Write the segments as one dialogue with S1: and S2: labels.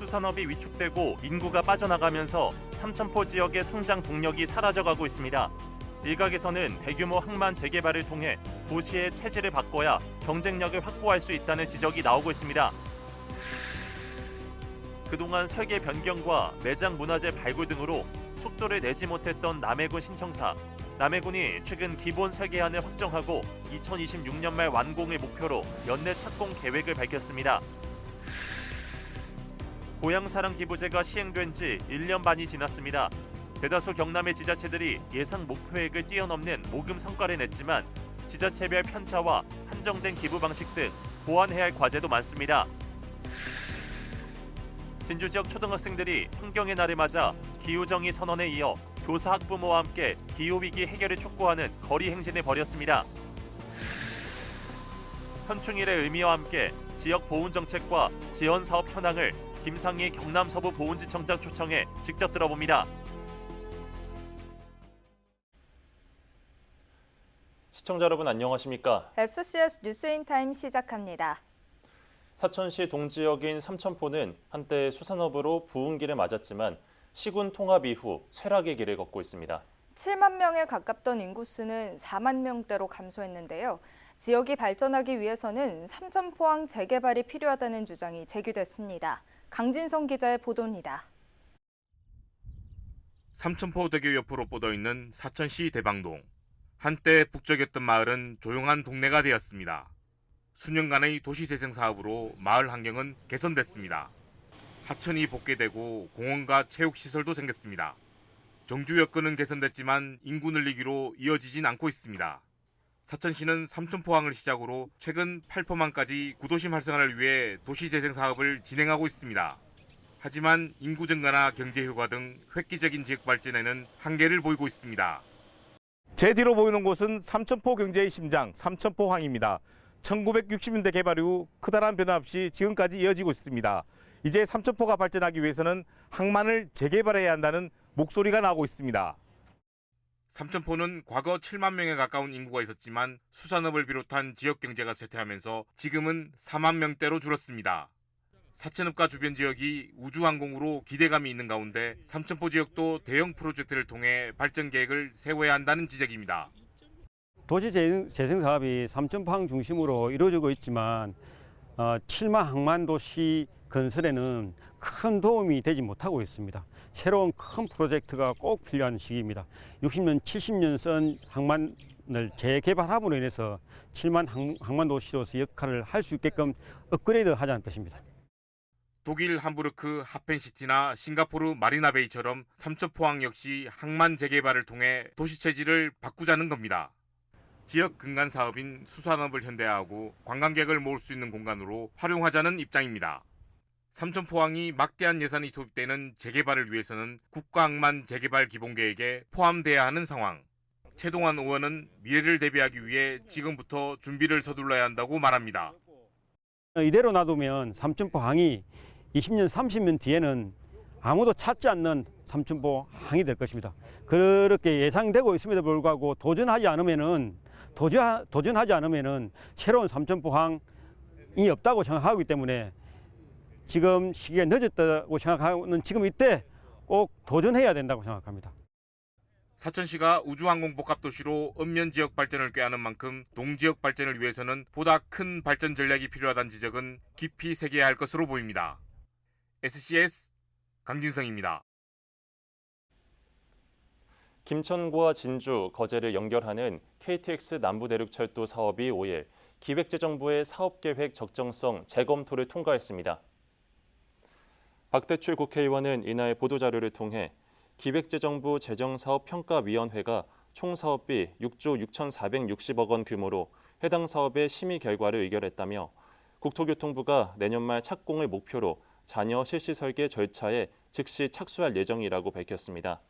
S1: 수산업이 위축되고 인구가 빠져나가면서 삼천포 지역의 성장 동력이 사라져가고 있습니다. 일각에서는 대규모 항만 재개발을 통해 도시의 체질을 바꿔야 경쟁력을 확보할 수 있다는 지적이 나오고 있습니다. 그동안 설계 변경과 매장 문화재 발굴 등으로 속도를 내지 못했던 남해군 신청사. 남해군이 최근 기본 설계안을 확정하고 2026년 말 완공을 목표로 연내 착공 계획을 밝혔습니다. 고향사랑 기부제가 시행된 지 1년 반이 지났습니다. 대다수 경남의 지자체들이 예상 목표액을 뛰어넘는 모금 성과를 냈지만 지자체별 편차와 한정된 기부 방식 등 보완해야 할 과제도 많습니다. 진주 지역 초등학생들이 환경의 날을 맞아 기후정의 선언에 이어 교사 학부모와 함께 기후위기 해결을 촉구하는 거리 행진을 벌였습니다. 현충일의 의미와 함께 지역 보훈 정책과 지원 사업 현황을 김상희 경남 서부 보훈지청장 초청해 직접 들어봅니다. 시청자 여러분 안녕하십니까?
S2: SCS 뉴스인타임 시작합니다.
S1: 사천시 동지역인 삼천포는 한때 수산업으로 부흥기를 맞았지만 시군 통합 이후 쇠락의 길을 걷고 있습니다.
S2: 7만 명에 가깝던 인구수는 4만 명대로 감소했는데요. 지역이 발전하기 위해서는 삼천포항 재개발이 필요하다는 주장이 제기됐습니다. 강진성 기자의 보도입니다.
S3: 삼천포대교 옆으로 뻗어있는 사천시 대방동. 한때 북적였던 마을은 조용한 동네가 되었습니다. 수년간의 도시재생 사업으로 마을 환경은 개선됐습니다. 하천이 복개되고 공원과 체육시설도 생겼습니다. 정주 여건은 개선됐지만 인구 늘리기로 이어지진 않고 있습니다. 사천시는 삼천포항을 시작으로 최근 8포만까지 구도심 활성화를 위해 도시재생 사업을 진행하고 있습니다. 하지만 인구 증가나 경제 효과 등 획기적인 지역 발전에는 한계를 보이고 있습니다.
S4: 제 뒤로 보이는 곳은 삼천포 경제의 심장, 삼천포항입니다. 1960년대 개발 이후 크다란 변화 없이 지금까지 이어지고 있습니다. 이제 삼천포가 발전하기 위해서는 항만을 재개발해야 한다는 목소리가 나오고 있습니다.
S3: 삼천포는 과거 7만 명에 가까운 인구가 있었지만 수산업을 비롯한 지역 경제가 쇠퇴하면서 지금은 4만 명대로 줄었습니다. 사천읍과 주변 지역이 우주항공으로 기대감이 있는 가운데 삼천포 지역도 대형 프로젝트를 통해 발전 계획을 세워야 한다는 지적입니다.
S5: 도시 재생 사업이 삼천포항 중심으로 이루어지고 있지만 7만 항만 도시 건설에는 큰 도움이 되지 못하고 있습니다. 새로운 큰 프로젝트가 꼭 필요한 시기입니다. 60년, 70년 쓴 항만을 재개발함으로 인해서 7만 항만 도시로서 역할을 할 수 있게끔 업그레이드 하자는 뜻입니다.
S3: 독일 함부르크 하펜시티나 싱가포르 마리나베이처럼 삼천포항 역시 항만 재개발을 통해 도시 체질을 바꾸자는 겁니다. 지역 근간 사업인 수산업을 현대화하고 관광객을 모을 수 있는 공간으로 활용하자는 입장입니다. 삼천포항이 막대한 예산이 투입되는 재개발을 위해서는 국가항만 재개발 기본계획에 포함돼야 하는 상황. 최동환 의원은 미래를 대비하기 위해 지금부터 준비를 서둘러야 한다고 말합니다.
S5: 이대로 놔두면 삼천포항이 20년, 30년 뒤에는 아무도 찾지 않는 삼천포항이 될 것입니다. 그렇게 예상되고 있음에도 불구하고 도전하지 않으면은 새로운 삼천포항이 없다고 생각하기 때문에 지금 시기가 늦었다고 생각하는 지금 이때 꼭 도전해야 된다고 생각합니다.
S3: 사천시가 우주항공복합도시로 읍면 지역 발전을 꾀하는 만큼 동지역 발전을 위해서는 보다 큰 발전 전략이 필요하다는 지적은 깊이 새겨야 할 것으로 보입니다. SCS 강진성입니다.
S1: 김천과 진주, 거제를 연결하는 KTX 남부대륙철도 사업이 5일 기획재정부의 사업계획 적정성 재검토를 통과했습니다. 박대출 국회의원은 이날 보도자료를 통해 기획재정부 재정사업평가위원회가 총 사업비 6조 6,460억 원 규모로 해당 사업의 심의 결과를 의결했다며 국토교통부가 내년 말 착공을 목표로 잔여 실시 설계 절차에 즉시 착수할 예정이라고 밝혔습니다.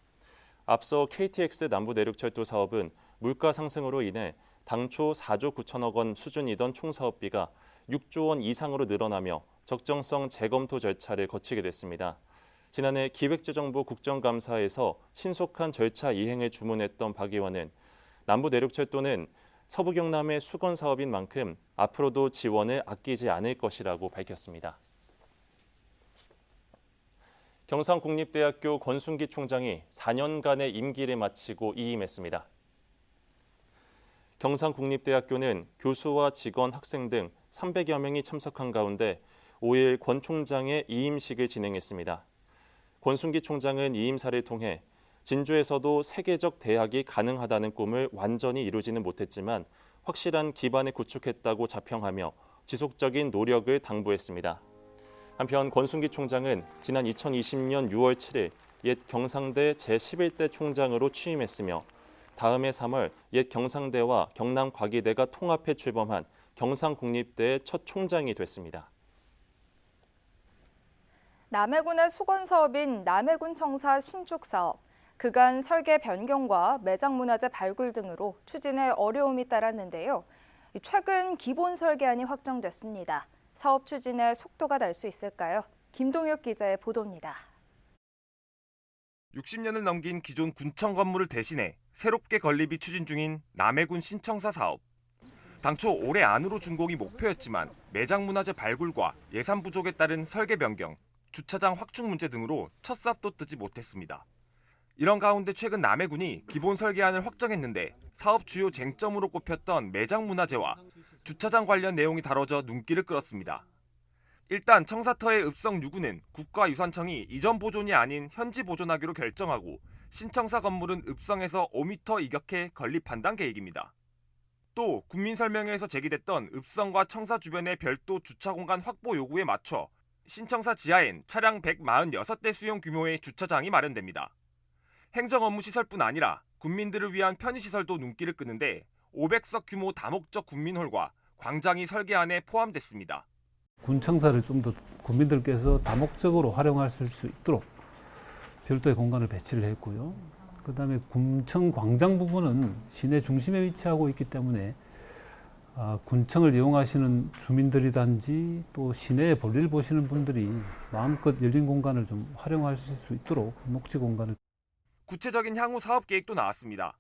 S1: 앞서 KTX 남부내륙철도 사업은 물가 상승으로 인해 당초 4조 9천억 원 수준이던 총 사업비가 6조 원 이상으로 늘어나며 적정성 재검토 절차를 거치게 됐습니다. 지난해 기획재정부 국정감사에서 신속한 절차 이행을 주문했던 박 의원은 남부내륙철도는 서부 경남의 수건 사업인 만큼 앞으로도 지원을 아끼지 않을 것이라고 밝혔습니다. 경상국립대학교 권순기 총장이 4년간의 임기를 마치고 이임했습니다. 경상국립대학교는 교수와 직원, 학생 등 300여 명이 참석한 가운데 5일 권 총장의 이임식을 진행했습니다. 권순기 총장은 이임사를 통해 진주에서도 세계적 대학이 가능하다는 꿈을 완전히 이루지는 못했지만 확실한 기반을 구축했다고 자평하며 지속적인 노력을 당부했습니다. 한편 권순기 총장은 지난 2020년 6월 7일 옛 경상대 제11대 총장으로 취임했으며 다음해 3월 옛 경상대와 경남과기대가 통합해 출범한 경상국립대의 첫 총장이 됐습니다.
S2: 남해군의 수건 사업인 남해군 청사 신축 사업. 그간 설계 변경과 매장 문화재 발굴 등으로 추진에 어려움이 따랐는데요. 최근 기본 설계안이 확정됐습니다. 사업 추진에 속도가 날 수 있을까요? 김동혁 기자의 보도입니다.
S6: 60년을 넘긴 기존 군청 건물을 대신해 새롭게 건립이 추진 중인 남해군 신청사 사업. 당초 올해 안으로 준공이 목표였지만 매장 문화재 발굴과 예산 부족에 따른 설계 변경, 주차장 확충 문제 등으로 첫 삽도 뜨지 못했습니다. 이런 가운데 최근 남해군이 기본 설계안을 확정했는데 사업 주요 쟁점으로 꼽혔던 매장 문화재와 주차장 관련 내용이 다뤄져 눈길을 끌었습니다. 일단 청사터의 읍성 유구는 국가유산청이 이전 보존이 아닌 현지 보존하기로 결정하고 신청사 건물은 읍성에서 5m 이격해 건립한다는 계획입니다. 또 국민설명회에서 제기됐던 읍성과 청사 주변의 별도 주차 공간 확보 요구에 맞춰 신청사 지하엔 차량 146대 수용 규모의 주차장이 마련됩니다. 행정 업무 시설뿐 아니라 군민들을 위한 편의시설도 눈길을 끄는데 500석 규모 다목적 군민홀과 광장이 설계안에 포함됐습니다.
S7: 군청사를 좀 더 국민들께서 다목적으로 활용할 수 있도록 별도의 공간을 배치를 했고요. 그다음에 군청 광장 부분은 시내 중심에 위치하고 있기 때문에 군청을 이용하시는 주민들이든지 또 시내의 볼일 보시는 분들이 마음껏 열린 공간을 좀 활용하실 수 있도록 녹지 공간을.
S6: 구체적인 향후 사업 계획도 나왔습니다.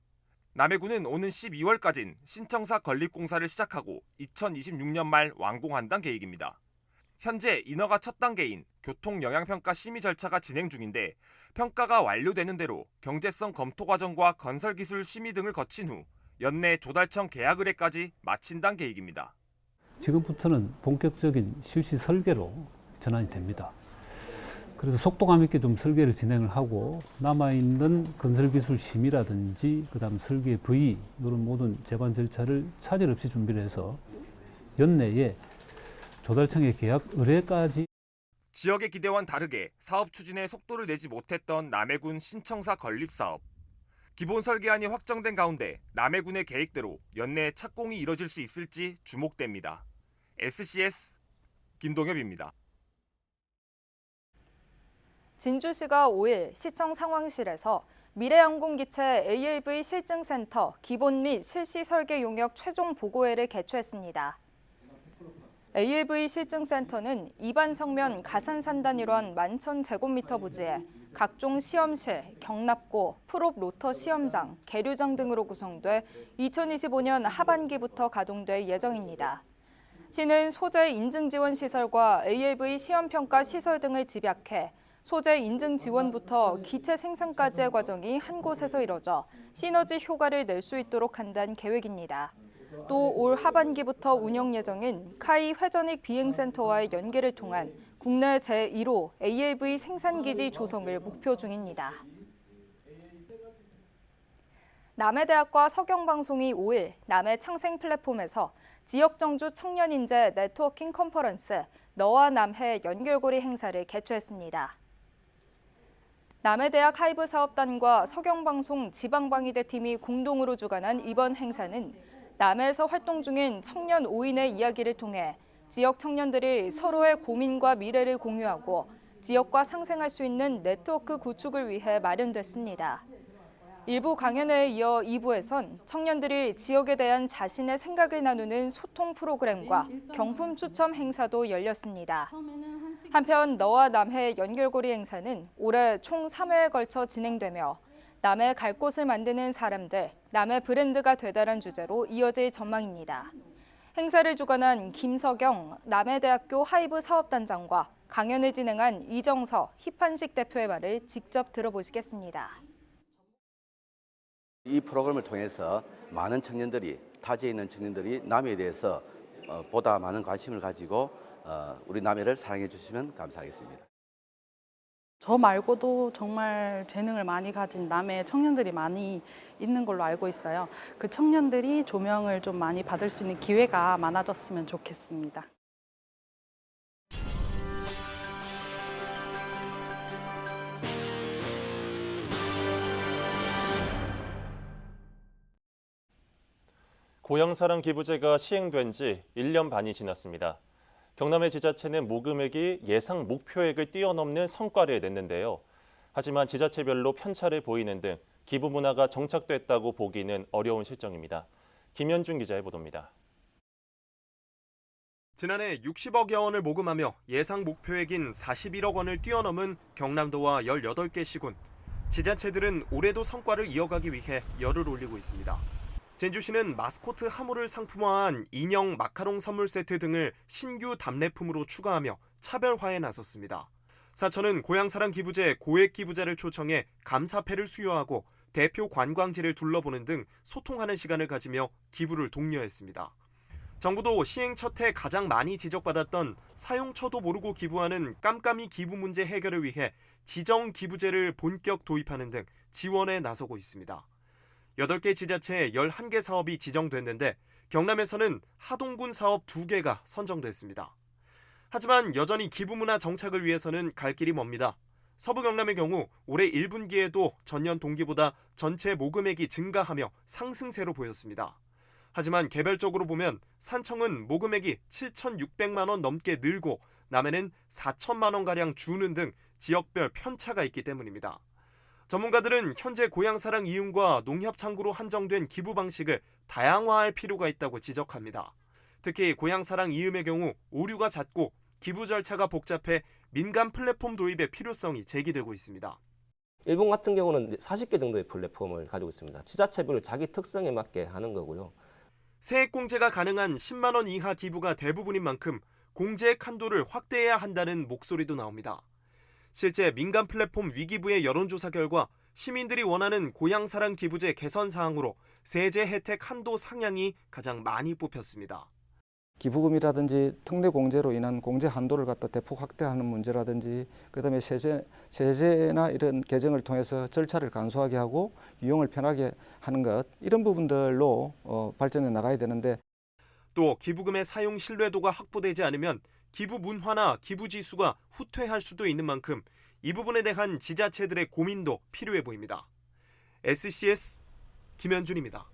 S6: 남해군은 오는 12월까지 신청사 건립 공사를 시작하고 2026년 말 완공한다는 계획입니다. 현재 인허가 첫 단계인 교통영향평가 심의 절차가 진행 중인데 평가가 완료되는 대로 경제성 검토 과정과 건설기술 심의 등을 거친 후 연내 조달청 계약 의뢰까지 마친다는 계획입니다.
S7: 지금부터는 본격적인 실시 설계로 전환이 됩니다. 그래서 속도감 있게 좀 설계를 진행을 하고 남아있는 건설기술 심의라든지 그다음 설계 부위 이런 모든 제반 절차를 차질 없이 준비를 해서 연내에 조달청의 계약 의뢰까지.
S6: 지역의 기대와는 다르게 사업 추진에 속도를 내지 못했던 남해군 신청사 건립 사업. 기본 설계안이 확정된 가운데 남해군의 계획대로 연내에 착공이 이뤄질 수 있을지 주목됩니다. SCS 김동엽입니다.
S2: 진주시가 5일 시청 상황실에서 미래항공기체 AAV 실증센터 기본 및 실시 설계 용역 최종 보고회를 개최했습니다. AAV 실증센터는 이반 성면 가산산단 일원 11,000제곱미터 부지에 각종 시험실, 경납고, 프롭 로터 시험장, 계류장 등으로 구성돼 2025년 하반기부터 가동될 예정입니다. 시는 소재 인증 지원 시설과 AAV 시험평가 시설 등을 집약해 소재 인증 지원부터 기체 생산까지의 과정이 한 곳에서 이뤄져 시너지 효과를 낼 수 있도록 한다는 계획입니다. 또 올 하반기부터 운영 예정인 카이 회전익 비행센터와의 연계를 통한 국내 제1호 AAV 생산기지 조성을 목표 중입니다. 남해대학과 서경방송이 5일 남해 창생 플랫폼에서 지역정주 청년인재 네트워킹 컨퍼런스 너와 남해 연결고리 행사를 개최했습니다. 남해대학 하이브 사업단과 서경방송 지방방위대팀이 공동으로 주관한 이번 행사는 남해에서 활동 중인 청년 5인의 이야기를 통해 지역 청년들이 서로의 고민과 미래를 공유하고 지역과 상생할 수 있는 네트워크 구축을 위해 마련됐습니다. 일부 강연회에 이어 2부에선 청년들이 지역에 대한 자신의 생각을 나누는 소통 프로그램과 경품 추첨 행사도 열렸습니다. 한편 너와 남해 연결고리 행사는 올해 총 3회에 걸쳐 진행되며 남해 갈 곳을 만드는 사람들, 남해 브랜드가 되다란 주제로 이어질 전망입니다. 행사를 주관한 김석영 남해대학교 하이브 사업단장과 강연을 진행한 이정서 힙한식 대표의 말을 직접 들어보시겠습니다.
S8: 이 프로그램을 통해서 많은 청년들이, 타지에 있는 청년들이 남해에 대해서 보다 많은 관심을 가지고 우리 남해를 사랑해 주시면 감사하겠습니다.
S9: 저 말고도 정말 재능을 많이 가진 남해 청년들이 많이 있는 걸로 알고 있어요. 그 청년들이 조명을 좀 많이 받을 수 있는 기회가 많아졌으면 좋겠습니다.
S1: 고향사랑 기부제가 시행된 지 1년 반이 지났습니다. 경남의 지자체는 모금액이 예상 목표액을 뛰어넘는 성과를 냈는데요. 하지만 지자체별로 편차를 보이는 등 기부 문화가 정착됐다고 보기는 어려운 실정입니다. 김현준 기자의 보도입니다.
S6: 지난해 60억여 원을 모금하며 예상 목표액인 41억 원을 뛰어넘은 경남도와 18개 시군. 지자체들은 올해도 성과를 이어가기 위해 열을 올리고 있습니다. 제주시는 마스코트 하모를 상품화한 인형 마카롱 선물 세트 등을 신규 답례품으로 추가하며 차별화에 나섰습니다. 사천은 고향사랑 기부제 고액 기부자를 초청해 감사패를 수여하고 대표 관광지를 둘러보는 등 소통하는 시간을 가지며 기부를 독려했습니다. 정부도 시행 첫 해 가장 많이 지적받았던 사용처도 모르고 기부하는 깜깜이 기부 문제 해결을 위해 지정 기부제를 본격 도입하는 등 지원에 나서고 있습니다. 8개 지자체에 11개 사업이 지정됐는데 경남에서는 하동군 사업 2개가 선정됐습니다. 하지만 여전히 기부 문화 정착을 위해서는 갈 길이 멉니다. 서부 경남의 경우 올해 1분기에도 전년 동기보다 전체 모금액이 증가하며 상승세로 보였습니다. 하지만 개별적으로 보면 산청은 모금액이 7,600만 원 넘게 늘고 남해는 4천만 원가량 주는 등 지역별 편차가 있기 때문입니다. 전문가들은 현재 고향사랑 이음과 농협창구로 한정된 기부 방식을 다양화할 필요가 있다고 지적합니다. 특히 고향사랑 이음의 경우 오류가 잦고 기부 절차가 복잡해 민간 플랫폼 도입의 필요성이 제기되고 있습니다.
S10: 일본 같은 경우는 40개 정도의 플랫폼을 가지고 있습니다. 지자체별로 자기 특성에 맞게 하는 거고요.
S6: 세액 공제가 가능한 10만 원 이하 기부가 대부분인 만큼 공제액 한도를 확대해야 한다는 목소리도 나옵니다. 실제 민간 플랫폼 위기부의 여론조사 결과 시민들이 원하는 고향사랑 기부제 개선 사항으로 세제 혜택 한도 상향이 가장 많이 뽑혔습니다.
S11: 기부금이라든지 특례 공제로 인한 공제 한도를 갖다 대폭 확대하는 문제라든지 그다음에 세제나 이런 개정을 통해서 절차를 간소하게 하고 유용을 편하게 하는 것 이런 부분들로 발전해 나가야 되는데
S6: 또 기부금의 사용 신뢰도가 확보되지 않으면 기부 문화나 기부 지수가 후퇴할 수도 있는 만큼 이 부분에 대한 지자체들의 고민도 필요해 보입니다. SCS 김현준입니다.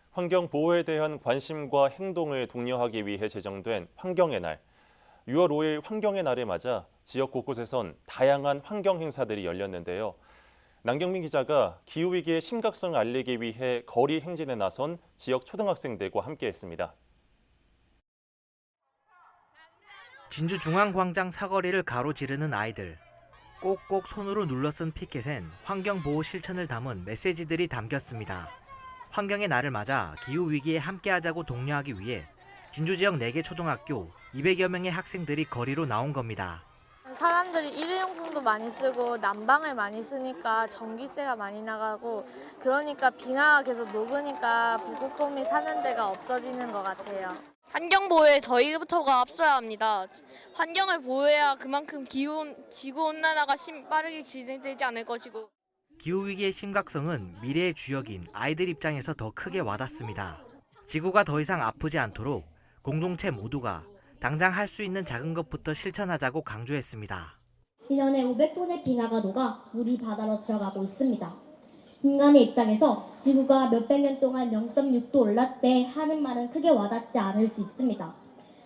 S1: 환경 보호에 대한 관심과 행동을 독려하기 위해 제정된 환경의 날. 6월 5일 환경의 날을 맞아 지역 곳곳에선 다양한 환경 행사들이 열렸는데요. 남경민 기자가 기후위기의 심각성을 알리기 위해 거리 행진에 나선 지역 초등학생들과 함께했습니다.
S12: 진주중앙광장 사거리를 가로지르는 아이들. 꼭꼭 손으로 눌러쓴 피켓엔 환경보호 실천을 담은 메시지들이 담겼습니다. 환경의 날을 맞아 기후위기에 함께하자고 독려하기 위해 진주 지역 4개 초등학교 200여 명의 학생들이 거리로 나온 겁니다.
S13: 사람들이 일회용품도 많이 쓰고 난방을 많이 쓰니까 전기세가 많이 나가고 그러니까 빙하가 계속 녹으니까 북극곰이 사는 데가 없어지는 것 같아요.
S14: 환경보호에 저희부터가 앞서야 합니다. 환경을 보호해야 그만큼 지구온난화가 빠르게 진행되지 않을 것이고.
S12: 기후위기의 심각성은 미래의 주역인 아이들 입장에서 더 크게 와닿습니다. 지구가 더 이상 아프지 않도록 공동체 모두가 당장 할 수 있는 작은 것부터 실천하자고 강조했습니다.
S15: 1년에 500톤의 빙하가 녹아 물이 바다로 들어가고 있습니다. 인간의 입장에서 지구가 몇백 년 동안 0.6도 올랐대 하는 말은 크게 와닿지 않을 수 있습니다.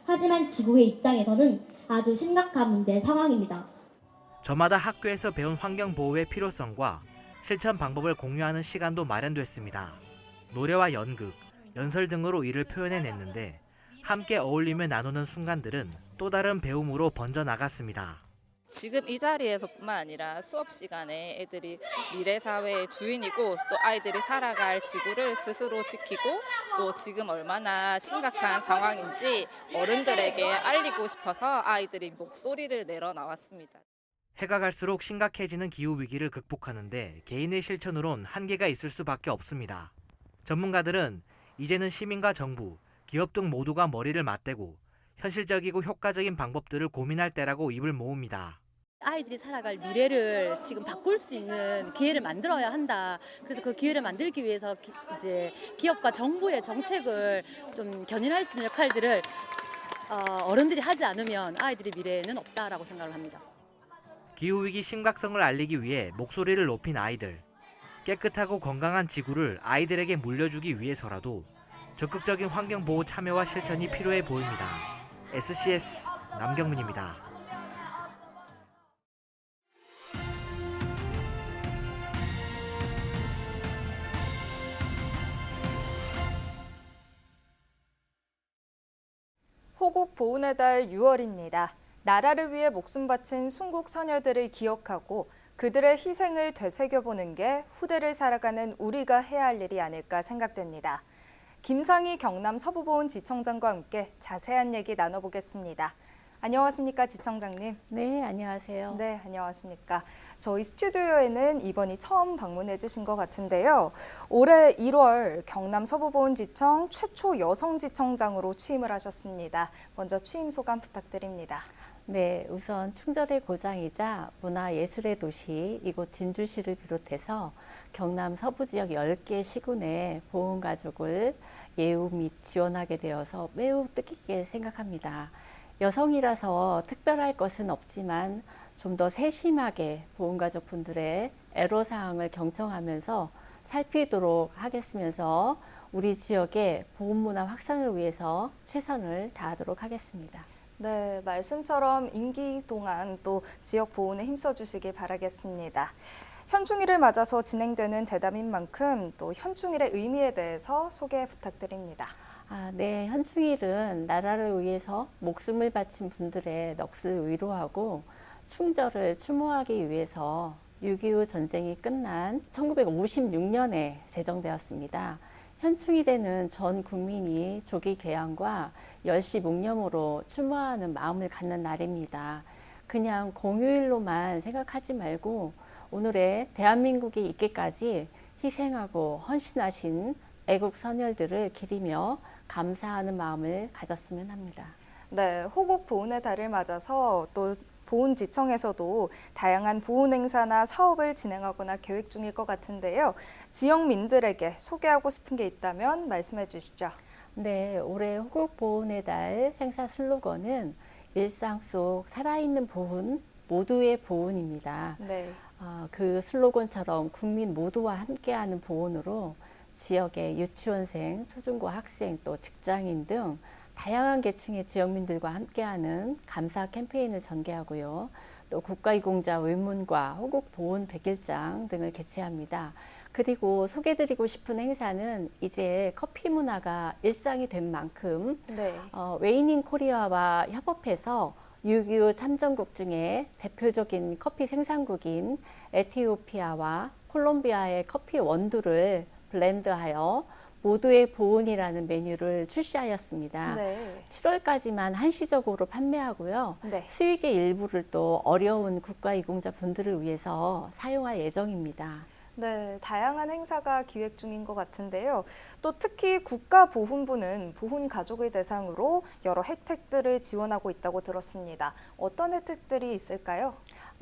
S15: 하지만 지구의 입장에서는 아주 심각한 문제 상황입니다.
S12: 저마다 학교에서 배운 환경보호의 필요성과 실천 방법을 공유하는 시간도 마련됐습니다. 노래와 연극, 연설 등으로 이를 표현해냈는데 함께 어울리며 나누는 순간들은 또 다른 배움으로 번져나갔습니다.
S16: 지금 이 자리에서뿐만 아니라 수업 시간에 애들이 미래 사회의 주인이고 또 아이들이 살아갈 지구를 스스로 지키고 또 지금 얼마나 심각한 상황인지 어른들에게 알리고 싶어서 아이들이 목소리를 내러 나왔습니다.
S12: 해가 갈수록 심각해지는 기후위기를 극복하는데 개인의 실천으론 한계가 있을 수밖에 없습니다. 전문가들은 이제는 시민과 정부, 기업 등 모두가 머리를 맞대고 현실적이고 효과적인 방법들을 고민할 때라고 입을 모읍니다.
S17: 아이들이 살아갈 미래를 지금 바꿀 수 있는 기회를 만들어야 한다. 그래서 그 기회를 만들기 위해서 이제 기업과 정부의 정책을 좀 견인할 수 있는 역할들을 어른들이 하지 않으면 아이들의 미래는 없다라고 생각을 합니다.
S12: 기후위기 심각성을 알리기 위해 목소리를 높인 아이들. 깨끗하고 건강한 지구를 아이들에게 물려주기 위해서라도 적극적인 환경보호 참여와 실천이 필요해 보입니다. SCS 남경민입니다.
S2: 호국 보훈의 달 6월입니다. 나라를 위해 목숨 바친 순국 선열들을 기억하고 그들의 희생을 되새겨보는 게 후대를 살아가는 우리가 해야 할 일이 아닐까 생각됩니다. 김상희 경남 서부보훈지청장과 함께 자세한 얘기 나눠보겠습니다. 안녕하십니까, 지청장님.
S18: 네, 안녕하세요.
S2: 네, 안녕하십니까. 저희 스튜디오에는 이번이 처음 방문해 주신 것 같은데요. 올해 1월 경남 서부보훈지청 최초 여성지청장으로 취임을 하셨습니다. 먼저 취임 소감 부탁드립니다.
S18: 네, 우선 충절의 고장이자 문화예술의 도시 이곳 진주시를 비롯해서 경남 서부 지역 10개 시군의 보훈가족을 예우 및 지원하게 되어서 매우 뜻깊게 생각합니다. 여성이라서 특별할 것은 없지만 좀 더 세심하게 보훈가족분들의 애로사항을 경청하면서 살피도록 하겠으면서 우리 지역의 보훈문화 확산을 위해서 최선을 다하도록 하겠습니다.
S2: 네, 말씀처럼 임기 동안 또 지역 보훈에 힘써주시길 바라겠습니다. 현충일을 맞아서 진행되는 대담인 만큼 또 현충일의 의미에 대해서 소개 부탁드립니다.
S18: 네, 현충일은 나라를 위해서 목숨을 바친 분들의 넋을 위로하고 충절을 추모하기 위해서 6.25 전쟁이 끝난 1956년에 제정되었습니다. 현충일에는 전 국민이 조기 개항과 열시 묵념으로 추모하는 마음을 갖는 날입니다. 그냥 공휴일로만 생각하지 말고 오늘의 대한민국이 있기까지 희생하고 헌신하신 애국 선열들을 기리며 감사하는 마음을 가졌으면 합니다.
S2: 네, 호국 보훈의 달을 맞아서 또 보훈지청에서도 다양한 보훈 행사나 사업을 진행하거나 계획 중일 것 같은데요. 지역민들에게 소개하고 싶은 게 있다면 말씀해 주시죠.
S18: 네, 올해 호국 보훈의 달 행사 슬로건은 일상 속 살아있는 보훈, 모두의 보훈입니다.
S2: 네.
S18: 그 슬로건처럼 국민 모두와 함께하는 보훈으로 지역의 유치원생, 초중고 학생, 또 직장인 등 다양한 계층의 지역민들과 함께하는 감사 캠페인을 전개하고요. 또 국가유공자 의문과 호국 보훈 백일장 등을 개최합니다. 그리고 소개드리고 싶은 행사는 이제 커피 문화가 일상이 된 만큼
S2: 네.
S18: 웨이닝 코리아와 협업해서 6.25 참전국 중에 대표적인 커피 생산국인 에티오피아와 콜롬비아의 커피 원두를 블렌드하여 모두의 보훈이라는 메뉴를 출시하였습니다.
S2: 네.
S18: 7월까지만 한시적으로 판매하고요.
S2: 네.
S18: 수익의 일부를 또 어려운 국가유공자 분들을 위해서 사용할 예정입니다.
S2: 네, 다양한 행사가 기획 중인 것 같은데요. 또 특히 국가보훈부는 보훈 가족을 대상으로 여러 혜택들을 지원하고 있다고 들었습니다. 어떤 혜택들이 있을까요?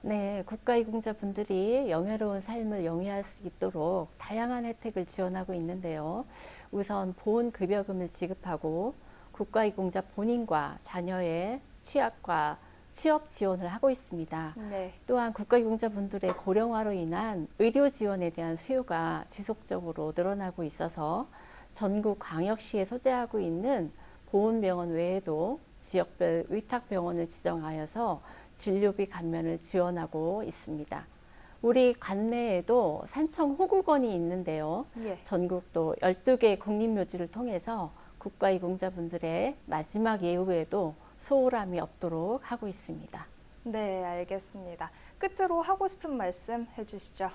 S18: 네, 국가유공자 분들이 영예로운 삶을 영위할 수 있도록 다양한 혜택을 지원하고 있는데요. 우선 보훈급여금을 지급하고 국가유공자 본인과 자녀의 취약과 취업 지원을 하고 있습니다.
S2: 네.
S18: 또한 국가유공자 분들의 고령화로 인한 의료 지원에 대한 수요가 지속적으로 늘어나고 있어서 전국 광역시에 소재하고 있는 보훈병원 외에도 지역별 위탁병원을 지정하여서 진료비 감면을 지원하고 있습니다. 우리 관내에도 산청 호국원이 있는데요.
S2: 예.
S18: 전국도 12개 국립묘지를 통해서 국가유공자분들의 마지막 예우에도 소홀함이 없도록 하고 있습니다.
S2: 네, 알겠습니다. 끝으로 하고 싶은 말씀 해주시죠.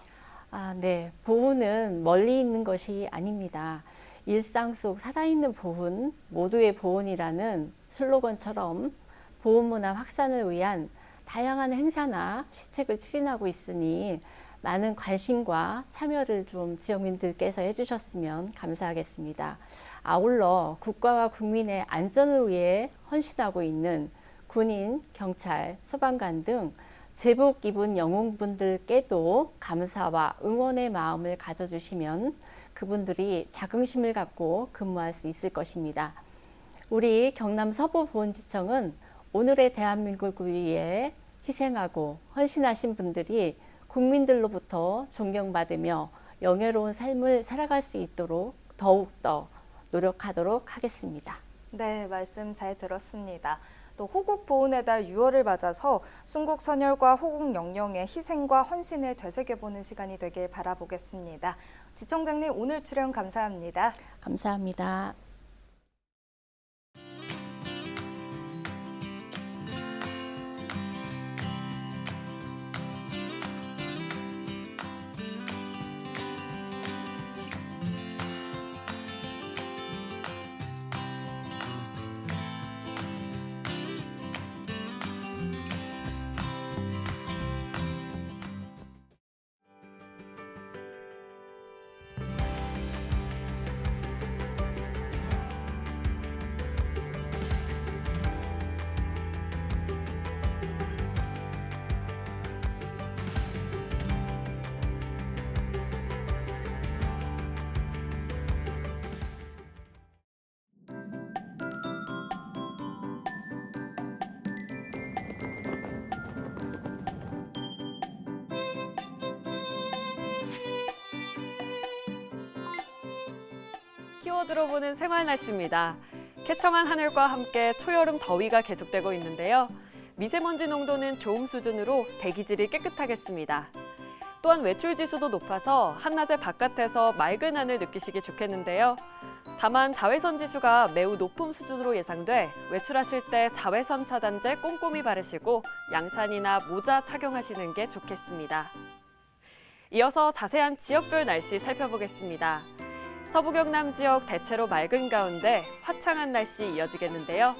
S18: 네. 보훈은 멀리 있는 것이 아닙니다. 일상 속 살아있는 보훈, 모두의 보훈이라는 슬로건처럼 보훈문화 확산을 위한 다양한 행사나 시책을 추진하고 있으니 많은 관심과 참여를 좀 지역민들께서 해주셨으면 감사하겠습니다. 아울러 국가와 국민의 안전을 위해 헌신하고 있는 군인, 경찰, 소방관 등 제복 입은 영웅분들께도 감사와 응원의 마음을 가져주시면 그분들이 자긍심을 갖고 근무할 수 있을 것입니다. 우리 경남 서부보훈지청은 오늘의 대한민국을 위해 희생하고 헌신하신 분들이 국민들로부터 존경받으며 영예로운 삶을 살아갈 수 있도록 더욱더 노력하도록 하겠습니다.
S2: 네, 말씀 잘 들었습니다. 또 호국 보훈의 달 6월을 맞아서 순국 선열과 호국 영령의 희생과 헌신을 되새겨보는 시간이 되길 바라보겠습니다. 지청장님, 오늘 출연 감사합니다.
S18: 감사합니다.
S19: 키워드로 보는 생활 날씨입니다. 쾌청한 하늘과 함께 초여름 더위가 계속되고 있는데요. 미세먼지 농도는 좋음 수준으로 대기질이 깨끗하겠습니다. 또한 외출 지수도 높아서 한낮에 바깥에서 맑은 하늘 느끼시기 좋겠는데요. 다만 자외선 지수가 매우 높은 수준으로 예상돼 외출하실 때 자외선 차단제 꼼꼼히 바르시고 양산이나 모자 착용하시는 게 좋겠습니다. 이어서 자세한 지역별 날씨 살펴보겠습니다. 서부 경남 지역 대체로 맑은 가운데 화창한 날씨 이어지겠는데요.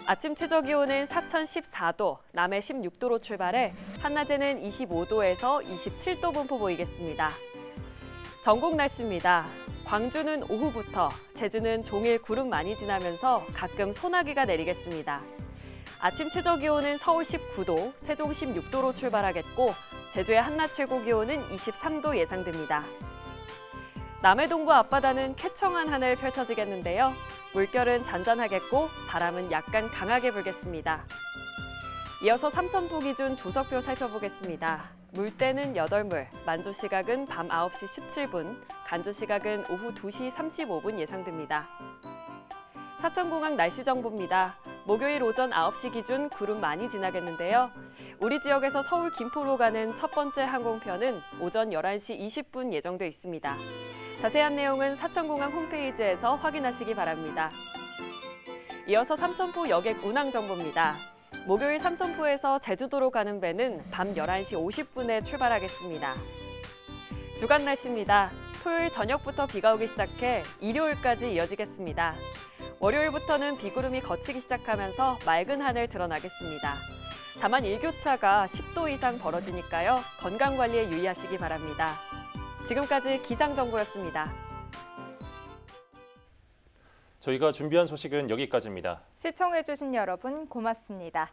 S19: 아침 최저 기온은 사천 14도, 남해 16도로 출발해 한낮에는 25도에서 27도 분포 보이겠습니다. 전국 날씨입니다. 광주는 오후부터, 제주는 종일 구름 많이 지나면서 가끔 소나기가 내리겠습니다. 아침 최저 기온은 서울 19도, 세종 16도로 출발하겠고 제주의 한낮 최고 기온은 23도 예상됩니다. 남해 동부 앞바다는 쾌청한 하늘 펼쳐지겠는데요. 물결은 잔잔하겠고 바람은 약간 강하게 불겠습니다. 이어서 삼천포 기준 조석표 살펴보겠습니다. 물때는 8물, 만조 시각은 밤 9시 17분, 간조 시각은 오후 2시 35분 예상됩니다. 사천공항 날씨 정보입니다. 목요일 오전 9시 기준 구름 많이 지나겠는데요. 우리 지역에서 서울 김포로 가는 첫 번째 항공편은 오전 11시 20분 예정돼 있습니다. 자세한 내용은 사천공항 홈페이지에서 확인하시기 바랍니다. 이어서 삼천포 여객 운항 정보입니다. 목요일 삼천포에서 제주도로 가는 배는 밤 11시 50분에 출발하겠습니다. 주간 날씨입니다. 토요일 저녁부터 비가 오기 시작해 일요일까지 이어지겠습니다. 월요일부터는 비구름이 걷히기 시작하면서 맑은 하늘 드러나겠습니다. 다만 일교차가 10도 이상 벌어지니까요. 건강관리에 유의하시기 바랍니다. 지금까지 기상정보였습니다.
S1: 저희가 준비한 소식은 여기까지입니다.
S2: 시청해주신 여러분 고맙습니다.